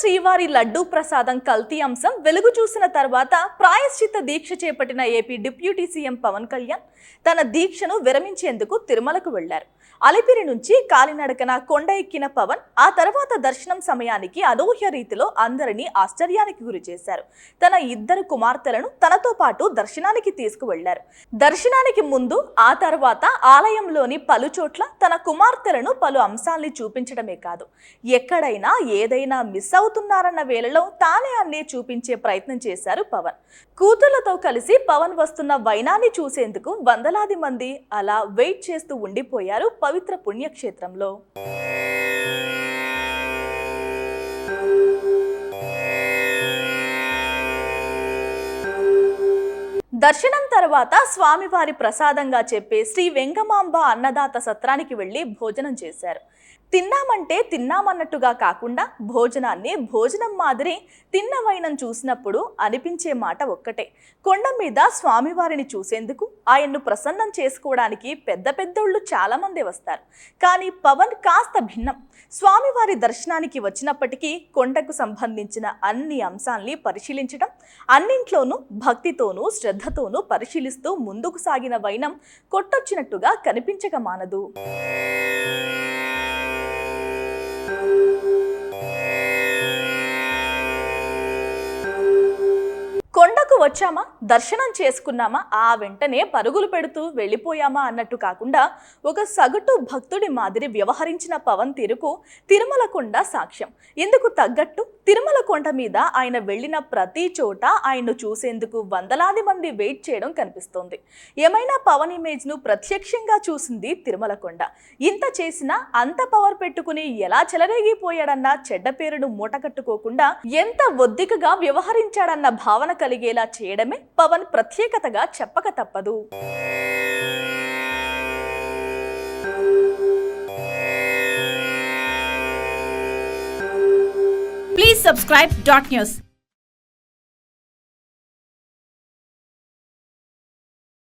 శ్రీవారి లడ్డూ ప్రసాదం కల్తీ అంశం వెలుగు చూసిన తర్వాత ప్రాయశ్చిత్త దీక్ష చేపట్టిన AP deputy CM Pawan Kalyan తన దీక్షను విరమించేందుకు తిరుమలకు వెళ్లారు. అలిపిరి నుంచి కాలినడకన కొండ ఎక్కిన పవన్ ఆ తర్వాత దర్శనం సమయానికి అనూహ్య రీతిలో అందరినీ ఆశ్చర్యానికి గురి చేశారు. తన ఇద్దరు కుమార్తెలను తనతో పాటు దర్శనానికి తీసుకువెళ్లారు. దర్శనానికి ముందు ఆ తర్వాత ఆలయంలోని పలు చోట్ల తన కుమార్తెలను పలు అంశాల్ని చూపించడమే కాదు, ఎక్కడైనా ఏదైనా మిస్ అవుతున్నారన్న వేళలో తానే అన్నీ చూపించే ప్రయత్నం చేశారు పవన్. కూతుళ్లతో కలిసి పవన్ వస్తున్న వైనాన్ని చూసేందుకు వందలాది మంది అలా వెయిట్ చేస్తూ ఉండిపోయారు పవిత్ర పుణ్యక్షేత్రంలో. దర్శనం తర్వాత స్వామివారి ప్రసాదంగా చెప్పే శ్రీ వెంగమాంబ అన్నదాత సత్రానికి వెళ్లి భోజనం చేశారు. తిన్నామంటే తిన్నామన్నట్టుగా కాకుండా భోజనాన్ని భోజనం మాదిరి తిన్న వైనం చూసినప్పుడు అనిపించే మాట ఒక్కటే, కొండ మీద స్వామివారిని చూసేందుకు ఆయన్ను ప్రసన్నం చేసుకోవడానికి పెద్ద పెద్దోళ్ళు చాలా మంది వస్తారు. కానీ పవన్ కాస్త భిన్నం. స్వామివారి దర్శనానికి వచ్చినప్పటికీ కొండకు సంబంధించిన అన్ని అంశాల్ని పరిశీలించడం, అన్నింట్లోనూ భక్తితోనూ శ్రద్ధతోనూ పరిశీలిస్తూ ముందుకు సాగిన వైనం కొట్టొచ్చినట్టుగా కనిపించక మానదు. కొండకు వచ్చామా, దర్శనం చేసుకున్నామా, ఆ వెంటనే పరుగులు పెడుతూ వెళ్ళిపోయామా అన్నట్టు కాకుండా ఒక సగటు భక్తుడి మాదిరి వ్యవహరించిన పవన్ తీరుకు తిరుమల కొండ సాక్ష్యం. ఇందుకు తగ్గట్టు తిరుమల కొండ మీద ఆయన వెళ్ళిన ప్రతి చోట ఆయన్ను చూసేందుకు వందలాది మంది వెయిట్ చేయడం కనిపిస్తోంది. ఏమైనా పవన్ ఇమేజ్ ను ప్రత్యక్షంగా చూసింది తిరుమల కొండ. ఇంత చేసినా అంత పవర్ పెట్టుకుని ఎలా చెలరేగిపోయాడన్న చెడ్డ పేరును మూటకట్టుకోకుండా ఎంత ఒద్దికగా వ్యవహరించాడన్న భావన కలిగేలా చేయడమే పవన్ ప్రత్యేకతగా చెప్పక తప్పదు. Please subscribe .news.